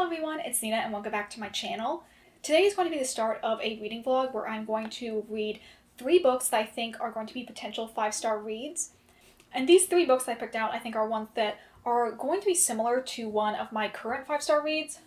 Hello everyone, it's Nina and welcome back to my channel. Today is going to be the start of a reading vlog where I'm going to read 3 books that I think are going to be potential 5-star reads. And these 3 books that I picked out I think are ones that are going to be similar to one of my current 5-star reads.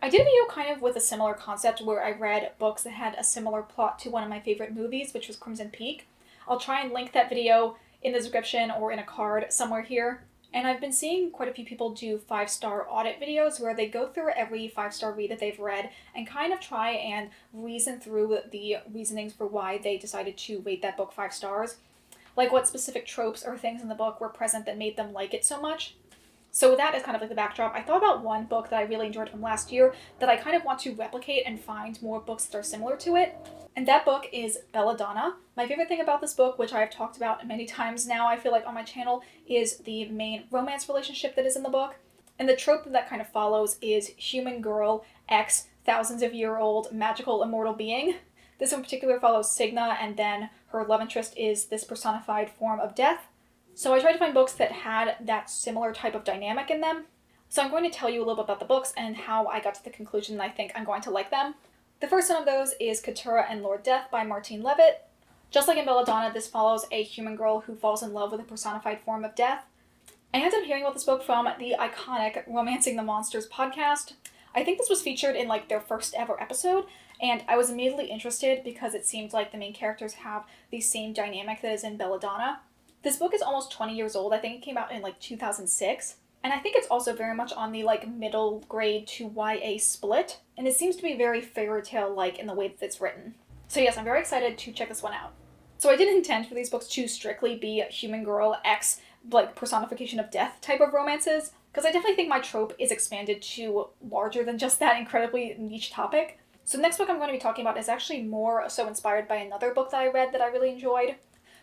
I did a video kind of with a similar concept where I read books that had a similar plot to one of my favorite movies, which was Crimson Peak. I'll try and link that video in the description or in a card somewhere here. And I've been seeing quite a few people do 5-star audit videos where they go through every 5-star read that they've read and kind of try and reason through the reasonings for why they decided to rate that book 5 stars. Like what specific tropes or things in the book were present that made them like it so much. So with that as kind of like the backdrop, I thought about one book that I really enjoyed from last year that I kind of want to replicate and find more books that are similar to it. And that book is Belladonna. My favorite thing about this book, which I have talked about many times now, I feel like on my channel, is the main romance relationship that is in the book. And the trope that kind of follows is human girl, ex, thousands of year old, magical immortal being. This in particular follows Signa, and then her love interest is this personified form of death. So I tried to find books that had that similar type of dynamic in them. So I'm going to tell you a little bit about the books and how I got to the conclusion that I think I'm going to like them. The first one of those is Keturah and Lord Death by Martine Leavitt. Just like in Belladonna, this follows a human girl who falls in love with a personified form of death. I ended up hearing about this book from the iconic Romancing the Monsters podcast. I think this was featured in like their first ever episode, and I was immediately interested because it seemed like the main characters have the same dynamic that is in Belladonna. This book is almost 20 years old. I think it came out in like 2006. And I think it's also very much on the like middle grade to YA split. And it seems to be very fairy tale-like in the way that it's written. So yes, I'm very excited to check this one out. So I didn't intend for these books to strictly be human girl, ex, like personification of death type of romances. Because I definitely think my trope is expanded to larger than just that incredibly niche topic. So the next book I'm going to be talking about is actually more so inspired by another book that I read that I really enjoyed.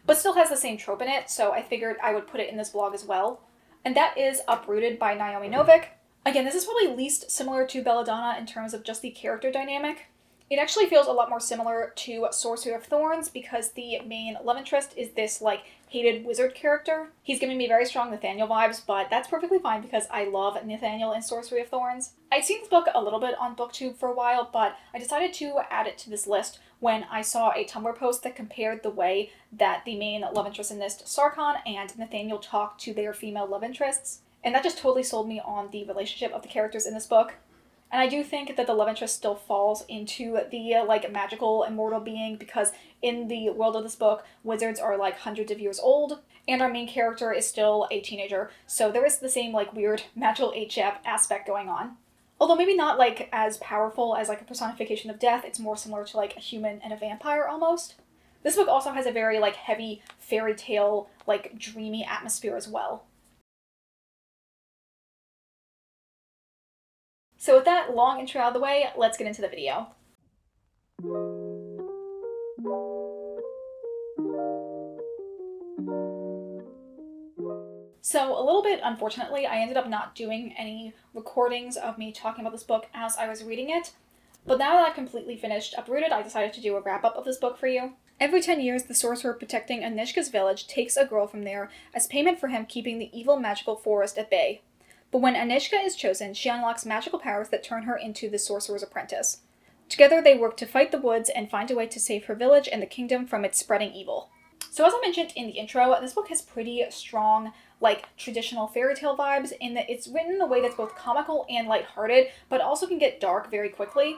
But still has the same trope in it, so I figured I would put it in this vlog as well. And that is Uprooted by Naomi Novik. Again, this is probably least similar to Belladonna in terms of just the character dynamic. It actually feels a lot more similar to Sorcery of Thorns because the main love interest is this like hated wizard character. He's giving me very strong Nathaniel vibes, but that's perfectly fine because I love Nathaniel in Sorcery of Thorns. I'd seen this book a little bit on BookTube for a while, but I decided to add it to this list when I saw a Tumblr post that compared the way that the main love interest in this, Sarkhan, and Nathaniel talk to their female love interests. And that just totally sold me on the relationship of the characters in this book. And I do think that the love interest still falls into the like magical immortal being because in the world of this book, wizards are like hundreds of years old and our main character is still a teenager. So there is the same like weird magical HF aspect going on. Although maybe not like as powerful as like a personification of death, it's more similar to like a human and a vampire almost. This book also has a very like heavy fairy tale, like dreamy atmosphere as well. So with that long intro out of the way, let's get into the video. So a little bit unfortunately, I ended up not doing any recordings of me talking about this book as I was reading it. But now that I've completely finished Uprooted, I decided to do a wrap-up of this book for you. Every 10 years, the sorcerer protecting Anishka's village takes a girl from there as payment for him keeping the evil magical forest at bay. But when Anishka is chosen, she unlocks magical powers that turn her into the sorcerer's apprentice. Together they work to fight the woods and find a way to save her village and the kingdom from its spreading evil. So as I mentioned in the intro, this book has pretty strong, like, traditional fairy tale vibes in that it's written in a way that's both comical and lighthearted, but also can get dark very quickly.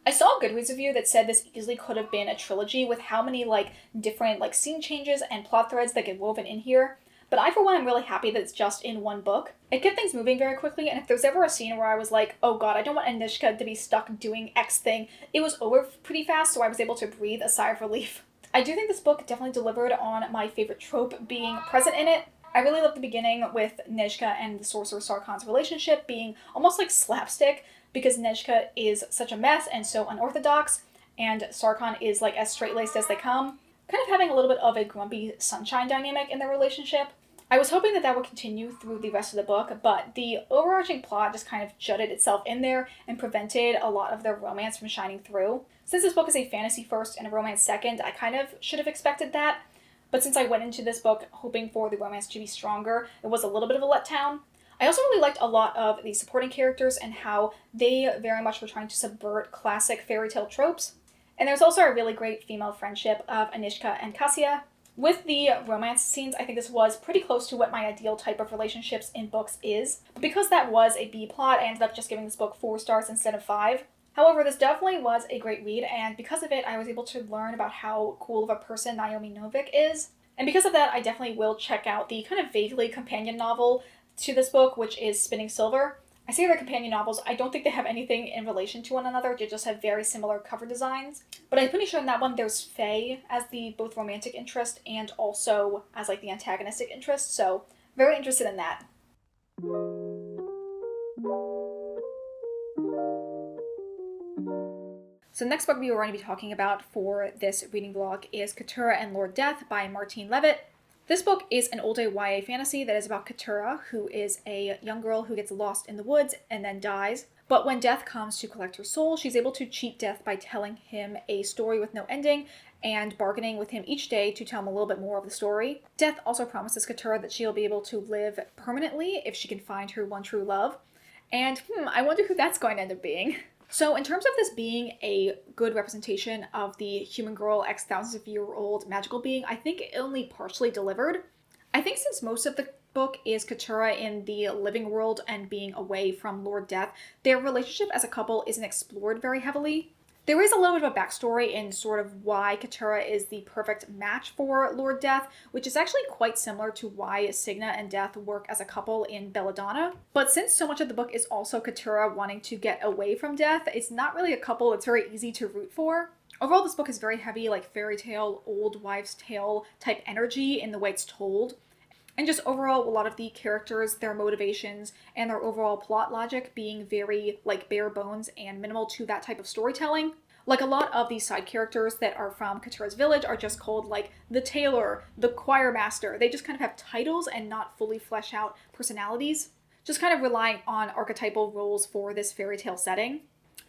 I saw a Goodreads review that said this easily could have been a trilogy with how many, like, different, like, scene changes and plot threads that get woven in here. But I, for one, am really happy that it's just in one book. It kept things moving very quickly, and if there's ever a scene where I was like, oh god, I don't want Anishka to be stuck doing X thing, it was over pretty fast, so I was able to breathe a sigh of relief. I do think this book definitely delivered on my favorite trope being present in it. I really love the beginning with Anishka and the sorcerer Sarkhan's relationship being almost like slapstick, because Anishka is such a mess and so unorthodox, and Sarkhan is like as straight-laced as they come. Kind of having a little bit of a grumpy sunshine dynamic in their relationship. I was hoping that that would continue through the rest of the book, but the overarching plot just kind of jutted itself in there and prevented a lot of their romance from shining through. Since this book is a fantasy first and a romance second, I kind of should have expected that, but since I went into this book hoping for the romance to be stronger, it was a little bit of a letdown. I also really liked a lot of the supporting characters and how they very much were trying to subvert classic fairy tale tropes. And there's also a really great female friendship of Anishka and Cassia. With the romance scenes, I think this was pretty close to what my ideal type of relationships in books is. But because that was a B plot, I ended up just giving this book 4 stars instead of 5. However, this definitely was a great read, and because of it, I was able to learn about how cool of a person Naomi Novik is. And because of that, I definitely will check out the kind of vaguely companion novel to this book, which is Spinning Silver. I say they're companion novels. I don't think they have anything in relation to one another. They just have very similar cover designs. But I'm pretty sure in that one there's Faye as the both romantic interest and also as like the antagonistic interest. So very interested in that. So the next book we are going to be talking about for this reading vlog is Keturah and Lord Death by Martine Leavitt. This book is an old-day YA fantasy that is about Keturah, who is a young girl who gets lost in the woods and then dies. But when Death comes to collect her soul, she's able to cheat Death by telling him a story with no ending and bargaining with him each day to tell him a little bit more of the story. Death also promises Keturah that she'll be able to live permanently if she can find her one true love. And I wonder who that's going to end up being. So in terms of this being a good representation of the human girl x thousands of year old magical being, I think it only partially delivered. I think since most of the book is Keturah in the living world and being away from Lord Death, their relationship as a couple isn't explored very heavily. There is a little bit of a backstory in sort of why Keturah is the perfect match for Lord Death, which is actually quite similar to why Signa and Death work as a couple in Belladonna. But since so much of the book is also Keturah wanting to get away from Death, it's not really a couple it's very easy to root for. Overall, this book is very heavy, like fairy tale, old wives' tale type energy in the way it's told. And just overall, a lot of the characters, their motivations, and their overall plot logic being very, like, bare bones and minimal to that type of storytelling. Like, a lot of these side characters that are from Keturah's village are just called, like, the tailor, the choir master. They just kind of have titles and not fully flesh out personalities. Just kind of relying on archetypal roles for this fairy tale setting.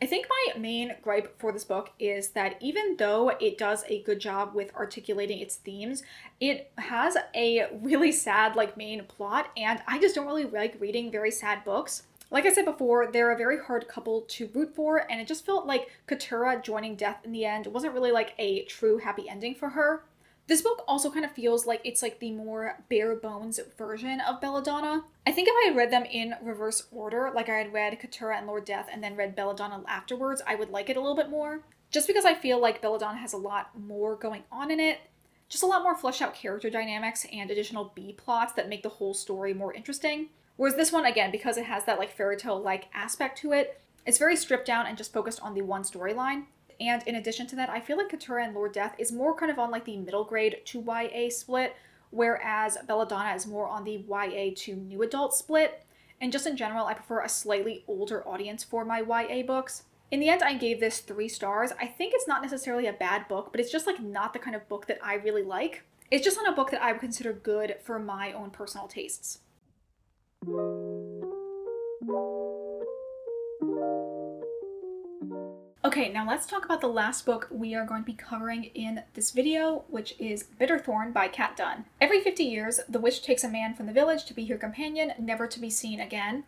I think my main gripe for this book is that even though it does a good job with articulating its themes, it has a really sad like main plot, and I just don't really like reading very sad books. Like I said before, they're a very hard couple to root for, and it just felt like Keturah joining Death in the end wasn't really like a true happy ending for her. This book also kind of feels like it's like the more bare bones version of Belladonna. I think if I had read them in reverse order, like I had read Keturah and Lord Death and then read Belladonna afterwards, I would like it a little bit more. Just because I feel like Belladonna has a lot more going on in it. Just a lot more fleshed out character dynamics and additional B plots that make the whole story more interesting. Whereas this one, again, because it has that like fairy tale-like aspect to it, it's very stripped down and just focused on the one storyline. And in addition to that, I feel like Keturah and Lord Death is more kind of on like the middle grade to YA split, whereas Belladonna is more on the YA to new adult split. And just in general, I prefer a slightly older audience for my YA books. In the end, I gave this 3 stars. I think it's not necessarily a bad book, but it's just like not the kind of book that I really like. It's just not a book that I would consider good for my own personal tastes. Okay, now let's talk about the last book we are going to be covering in this video, which is Bitterthorn by Kat Dunn. Every 50 years, the witch takes a man from the village to be her companion, never to be seen again.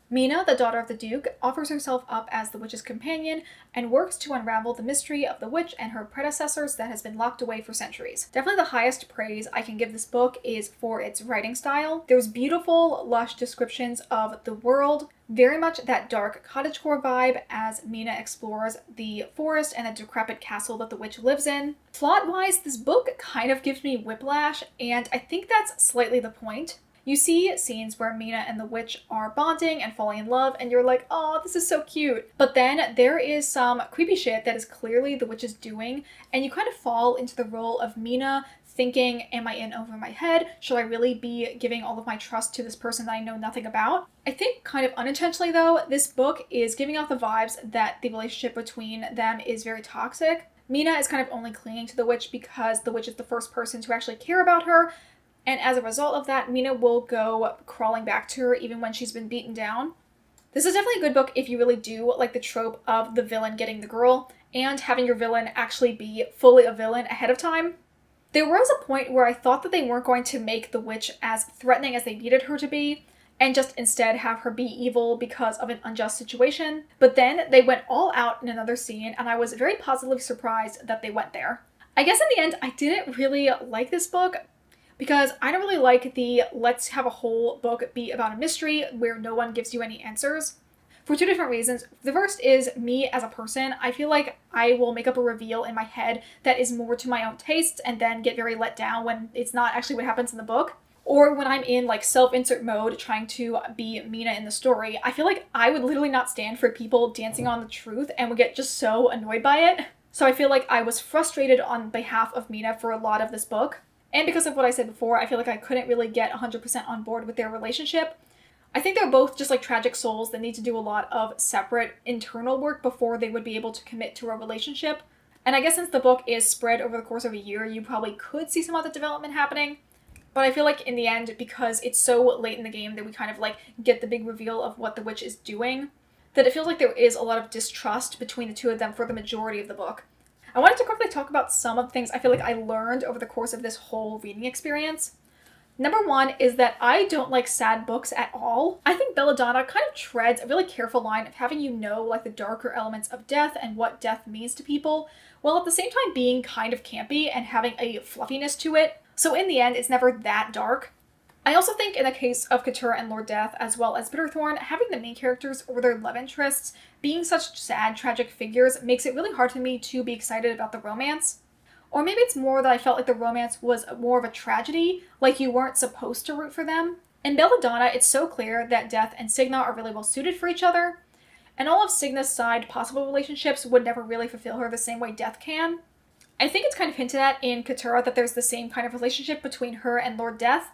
Mina, the daughter of the Duke, offers herself up as the witch's companion and works to unravel the mystery of the witch and her predecessors that has been locked away for centuries. Definitely the highest praise I can give this book is for its writing style. There's beautiful, lush descriptions of the world, very much that dark cottagecore vibe as Mina explores the forest and the decrepit castle that the witch lives in. Plot-wise, this book kind of gives me whiplash, and I think that's slightly the point. You see scenes where Mina and the witch are bonding and falling in love, and you're like, oh, this is so cute. But then there is some creepy shit that is clearly the witch's doing, and you kind of fall into the role of Mina thinking, am I in over my head? Should I really be giving all of my trust to this person that I know nothing about? I think kind of unintentionally though, this book is giving off the vibes that the relationship between them is very toxic. Mina is kind of only clinging to the witch because the witch is the first person to actually care about her. And as a result of that, Mina will go crawling back to her even when she's been beaten down. This is definitely a good book if you really do like the trope of the villain getting the girl and having your villain actually be fully a villain ahead of time. There was a point where I thought that they weren't going to make the witch as threatening as they needed her to be, and just instead have her be evil because of an unjust situation. But then they went all out in another scene, and I was very positively surprised that they went there. I guess in the end, I didn't really like this book because I don't really like the let's have a whole book be about a mystery where no one gives you any answers. For two different reasons. The first is me as a person. I feel like I will make up a reveal in my head that is more to my own tastes and then get very let down when it's not actually what happens in the book. Or when I'm in like self-insert mode trying to be Mina in the story, I feel like I would literally not stand for people dancing on the truth and would get just so annoyed by it. So I feel like I was frustrated on behalf of Mina for a lot of this book. And because of what I said before, I feel like I couldn't really get 100% on board with their relationship. I think they're both just like tragic souls that need to do a lot of separate internal work before they would be able to commit to a relationship. And I guess since the book is spread over the course of a year, you probably could see some other development happening. But I feel like in the end, because it's so late in the game that we kind of like get the big reveal of what the witch is doing, that it feels like there is a lot of distrust between the two of them for the majority of the book. I wanted to quickly talk about some of the things I feel like I learned over the course of this whole reading experience. Number one is that I don't like sad books at all. I think Belladonna kind of treads a really careful line of having you know like the darker elements of death and what death means to people, while at the same time being kind of campy and having a fluffiness to it. So in the end, it's never that dark. I also think in the case of Keturah and Lord Death, as well as Bitterthorn, having the main characters or their love interests being such sad, tragic figures makes it really hard for me to be excited about the romance. Or maybe it's more that I felt like the romance was more of a tragedy, like you weren't supposed to root for them. In Belladonna, it's so clear that Death and Signa are really well suited for each other, and all of Signa's side possible relationships would never really fulfill her the same way Death can. I think it's kind of hinted at in Keturah that there's the same kind of relationship between her and Lord Death,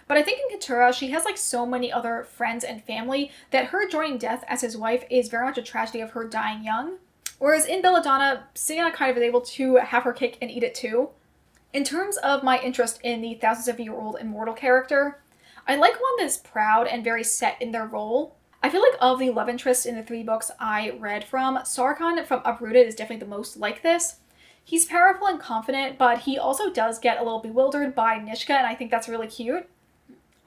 but I think in Keturah, she has like so many other friends and family that her joining Death as his wife is very much a tragedy of her dying young. Whereas in Belladonna, Signa kind of is able to have her cake and eat it too. In terms of my interest in the thousands-of-year-old immortal character, I like one that's proud and very set in their role. I feel like of the love interests in the three books I read from, Sarkhan from Uprooted is definitely the most like this. He's powerful and confident, but he also does get a little bewildered by Nishka, and I think that's really cute.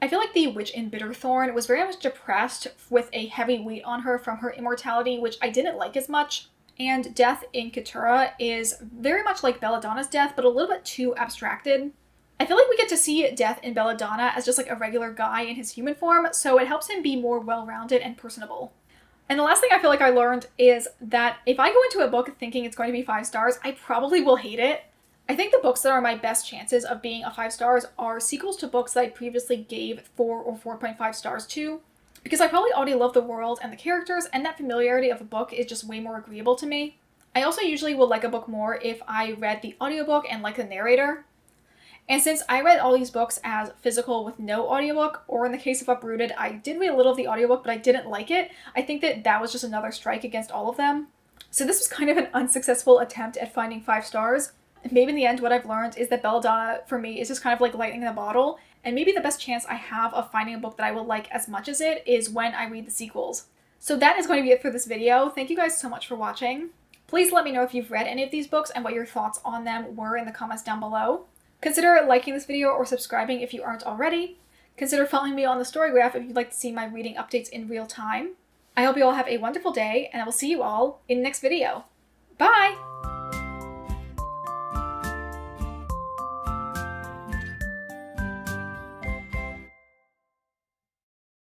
I feel like the witch in Bitterthorn was very much depressed with a heavy weight on her from her immortality, which I didn't like as much. And Death in Keturah is very much like Belladonna's death, but a little bit too abstracted. I feel like we get to see Death in Belladonna as just like a regular guy in his human form, so it helps him be more well-rounded and personable. And the last thing I feel like I learned is that if I go into a book thinking it's going to be 5 stars, I probably will hate it. I think the books that are my best chances of being a 5 stars are sequels to books that I previously gave 4 or 4.5 stars to, because I probably already love the world and the characters, and that familiarity of a book is just way more agreeable to me. I also usually will like a book more if I read the audiobook and like the narrator. And since I read all these books as physical with no audiobook, or in the case of Uprooted, I did read a little of the audiobook but I didn't like it, I think that that was just another strike against all of them. So this was kind of an unsuccessful attempt at finding 5 stars. Maybe in the end what I've learned is that Belladonna for me is just kind of like lightning in a bottle, and maybe the best chance I have of finding a book that I will like as much as it is when I read the sequels. So that is going to be it for this video. Thank you guys so much for watching. Please let me know if you've read any of these books and what your thoughts on them were in the comments down below. Consider liking this video or subscribing if you aren't already. Consider following me on the Storygraph if you'd like to see my reading updates in real time. I hope you all have a wonderful day, and I will see you all in the next video. Bye!